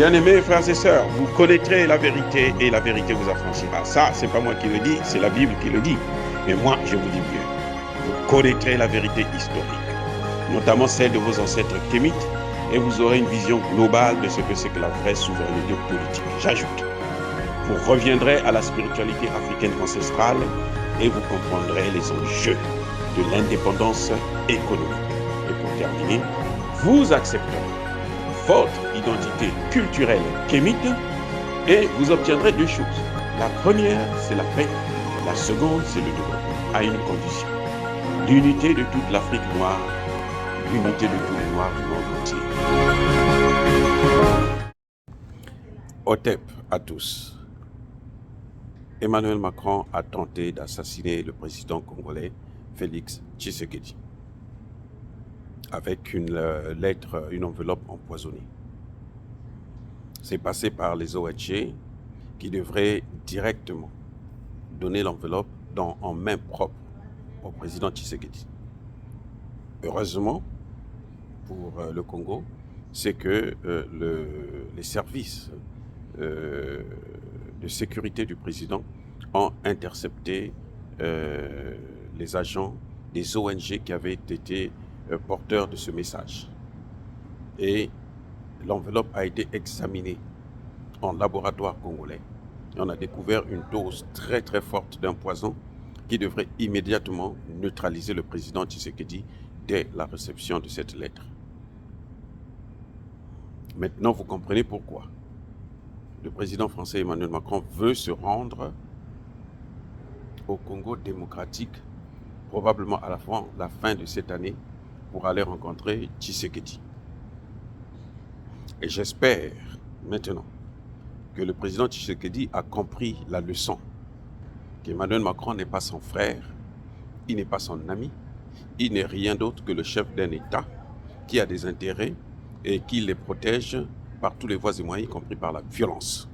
Bien-aimés frères et sœurs, vous connaîtrez la vérité et la vérité vous affranchira. Ça, c'est pas moi qui le dis, c'est la Bible qui le dit. Mais moi, je vous dis mieux. Vous connaîtrez la vérité historique, notamment celle de vos ancêtres kémites, et vous aurez une vision globale de ce que c'est que la vraie souveraineté politique. J'ajoute, vous reviendrez à la spiritualité africaine ancestrale et vous comprendrez les enjeux de l'indépendance économique. Et pour terminer, vous accepterez votre identité culturelle kémite et vous obtiendrez deux choses. La première, c'est la paix. La seconde, c'est le développement, à une condition. L'unité de toute l'Afrique noire, l'unité de tous les Noirs du monde entier. Otep à tous. Emmanuel Macron a tenté d'assassiner le président congolais Félix Tshisekedi avec une lettre, une enveloppe empoisonnée. C'est passé par les ONG qui devraient directement donner l'enveloppe en main propre au président Tshisekedi. Heureusement pour le Congo, c'est que les services de sécurité du président ont intercepté les agents des ONG qui avaient été porteurs de ce message. Et l'enveloppe a été examinée en laboratoire congolais. Et on a découvert une dose très très forte d'un poison qui devrait immédiatement neutraliser le président Tshisekedi dès la réception de cette lettre. Maintenant, vous comprenez pourquoi le président français Emmanuel Macron veut se rendre au Congo démocratique, probablement à la fin de cette année, pour aller rencontrer Tshisekedi. Et j'espère maintenant que le président Tshisekedi a compris la leçon, qu'Emmanuel Macron n'est pas son frère, il n'est pas son ami, il n'est rien d'autre que le chef d'un État qui a des intérêts et qui les protège par tous les voies et moyens, y compris par la violence.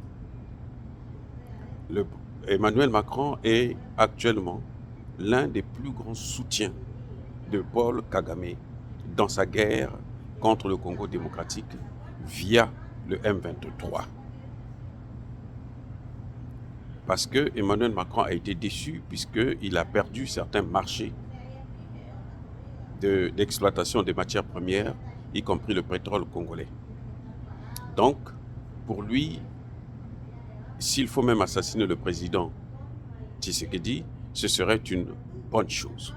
Emmanuel Macron est actuellement l'un des plus grands soutiens de Paul Kagame dans sa guerre contre le Congo démocratique via le M23. Parce que Emmanuel Macron a été déçu puisqu'il a perdu certains marchés d'exploitation des matières premières, y compris le pétrole congolais. Donc, pour lui, s'il faut même assassiner le président Tshisekedi, ce serait une bonne chose.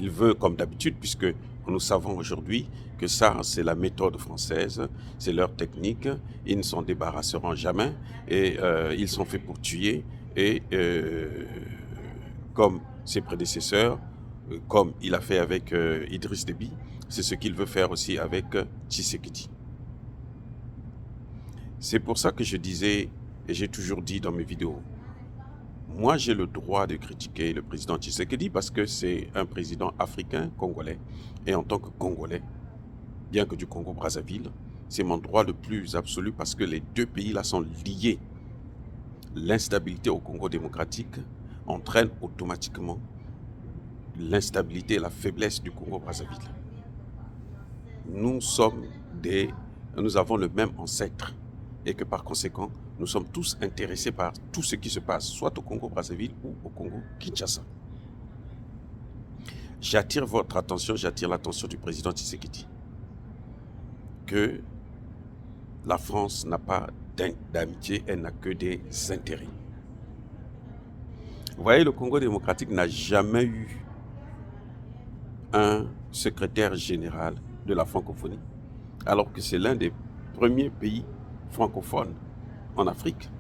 Il veut, comme d'habitude, puisque nous savons aujourd'hui que ça, c'est la méthode française, c'est leur technique, ils ne s'en débarrasseront jamais et ils sont faits pour tuer et comme ses prédécesseurs, comme il a fait avec Idriss Déby, c'est ce qu'il veut faire aussi avec Tshisekedi. C'est pour ça que je disais, et j'ai toujours dit dans mes vidéos, moi j'ai le droit de critiquer le président Tshisekedi parce que c'est un président africain, congolais, et en tant que Congolais, bien que du Congo-Brazzaville, c'est mon droit le plus absolu parce que les deux pays-là sont liés. L'instabilité au Congo démocratique entraîne automatiquement l'instabilité et la faiblesse du Congo-Brazzaville. Nous avons le même ancêtre et que par conséquent, nous sommes tous intéressés par tout ce qui se passe, soit au Congo-Brazzaville ou au Congo-Kinshasa. J'attire l'attention du président Tshisekedi que la France n'a pas d'amitié, elle n'a que des intérêts. Vous voyez, le Congo démocratique n'a jamais eu un secrétaire général de la francophonie, alors que c'est l'un des premiers pays francophones en Afrique,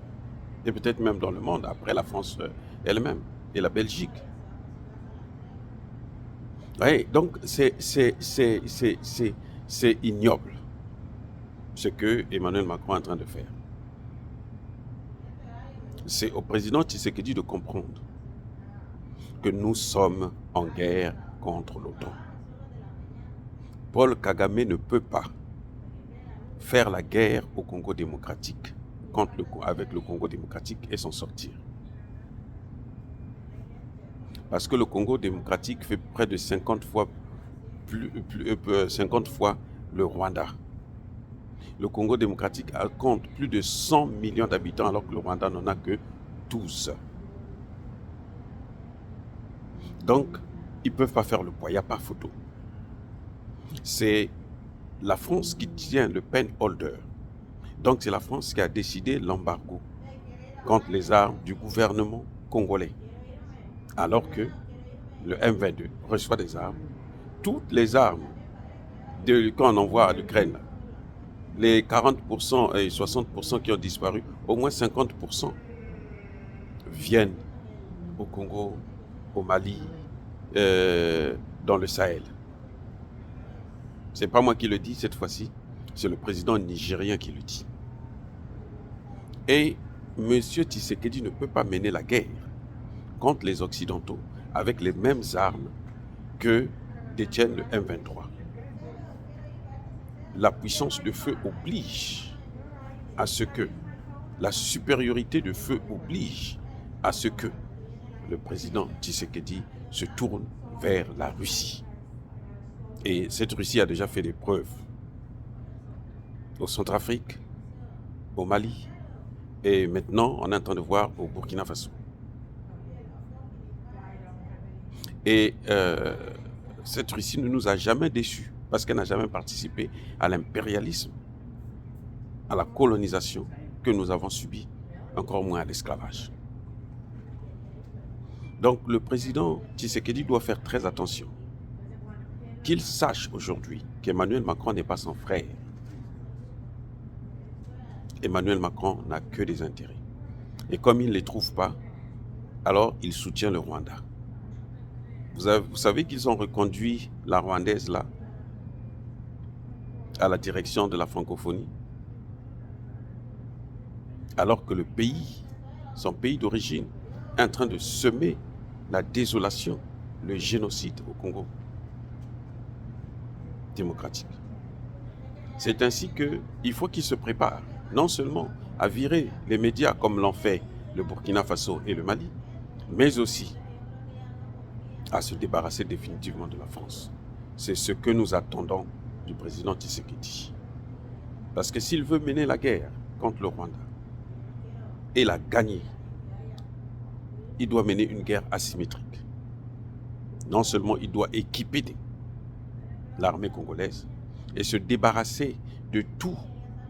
et peut-être même dans le monde, après la France elle-même et la Belgique. Oui, donc c'est ignoble ce que Emmanuel Macron est en train de faire. C'est au président Tshisekedi de comprendre que nous sommes en guerre contre l'OTAN. Paul Kagame ne peut pas faire la guerre au Congo démocratique avec le Congo démocratique et s'en sortir. Parce que le Congo démocratique fait près de 50 fois le Rwanda. Le Congo démocratique compte plus de 100 millions d'habitants alors que le Rwanda n'en a que 12. Donc, ils ne peuvent pas faire le poids, il n'y a pas photo. C'est la France qui tient le pen holder. Donc, c'est la France qui a décidé l'embargo contre les armes du gouvernement congolais. Alors que le M22 reçoit des armes. Toutes les armes qu'on envoie à l'Ukraine, les 40% et 60% qui ont disparu, au moins 50% viennent au Congo, au Mali, dans le Sahel. Ce n'est pas moi qui le dis cette fois-ci, c'est le président nigérien qui le dit. Et M. Tshisekedi ne peut pas mener la guerre contre les Occidentaux avec les mêmes armes que détiennent le M23. La puissance de feu oblige à ce que, la supériorité de feu oblige à ce que le président Tshisekedi se tourne vers la Russie. Et cette Russie a déjà fait des preuves au Centrafrique, au Mali, et maintenant on est en train de voir au Burkina Faso. Et cette Russie ne nous a jamais déçus parce qu'elle n'a jamais participé à l'impérialisme, à la colonisation que nous avons subie, encore moins à l'esclavage. Donc le président Tshisekedi doit faire très attention. Qu'il sache aujourd'hui qu'Emmanuel Macron n'est pas son frère. Emmanuel Macron n'a que des intérêts. Et comme il ne les trouve pas, alors il soutient le Rwanda. Vous savez qu'ils ont reconduit la Rwandaise là, à la direction de la francophonie, alors que le pays, son pays d'origine, est en train de semer la désolation, le génocide au Congo démocratique. C'est ainsi qu'il faut qu'il se prépare, non seulement à virer les médias comme l'ont fait le Burkina Faso et le Mali, mais aussi à se débarrasser définitivement de la France. C'est ce que nous attendons du président Tshisekedi. Parce que s'il veut mener la guerre contre le Rwanda et la gagner, il doit mener une guerre asymétrique. Non seulement il doit équiper l'armée congolaise et se débarrasser de tous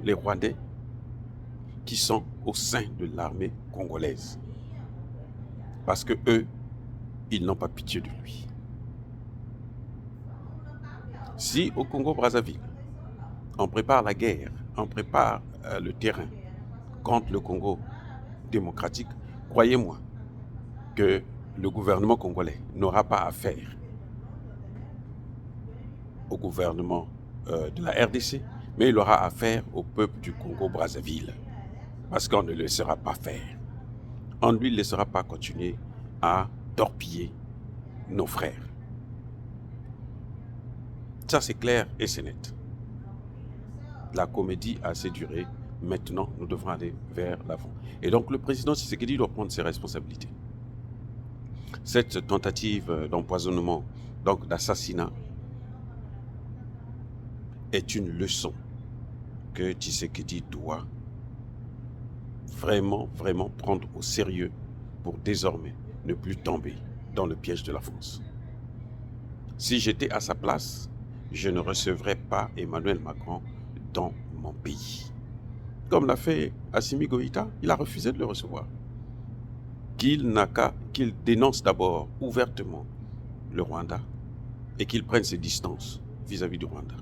les Rwandais qui sont au sein de l'armée congolaise. Parce que eux, ils n'ont pas pitié de lui. Si au Congo-Brazzaville, on prépare la guerre, on prépare le terrain contre le Congo démocratique, croyez-moi que le gouvernement congolais n'aura pas affaire au gouvernement de la RDC, mais il aura affaire au peuple du Congo-Brazzaville. Parce qu'on ne le laissera pas faire. On ne lui laissera pas continuer à torpiller nos frères. Ça, c'est clair et c'est net. La comédie a assez duré. Maintenant, nous devrons aller vers l'avant. Et donc, le président Tshisekedi doit prendre ses responsabilités. Cette tentative d'empoisonnement, donc d'assassinat, est une leçon que Tshisekedi doit vraiment prendre au sérieux pour désormais ne plus tomber dans le piège de la France. Si j'étais à sa place, je ne recevrais pas Emmanuel Macron dans mon pays. Comme l'a fait Assimi Goïta, il a refusé de le recevoir. Qu'il dénonce d'abord ouvertement le Rwanda et qu'il prenne ses distances vis-à-vis du Rwanda.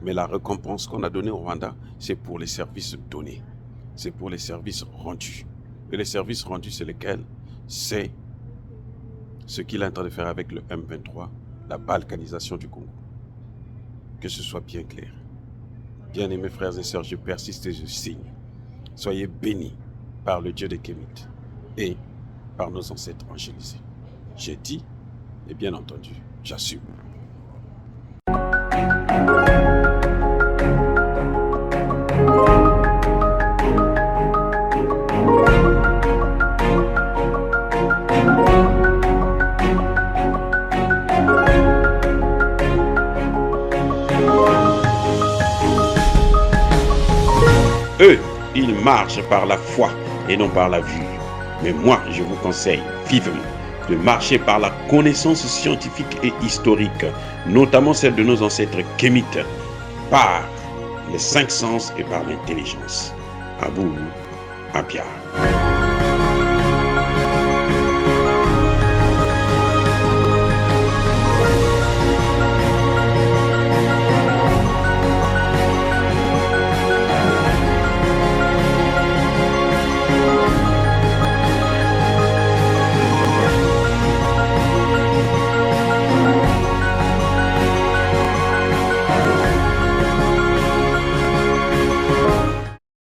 Mais la récompense qu'on a donnée au Rwanda, c'est pour les services donnés. C'est pour les services rendus. Et les services rendus, c'est lesquels? C'est ce qu'il est en train de faire avec le M23, la balkanisation du Congo. Que ce soit bien clair. Bien-aimés frères et sœurs, je persiste et je signe. Soyez bénis par le Dieu des Kémites et par nos ancêtres angélisés. J'ai dit, et bien entendu, j'assume. Eux, ils marchent par la foi et non par la vue. Mais moi, je vous conseille vivement de marcher par la connaissance scientifique et historique, notamment celle de nos ancêtres kémites, par les 5 sens et par l'intelligence. Abou Apia.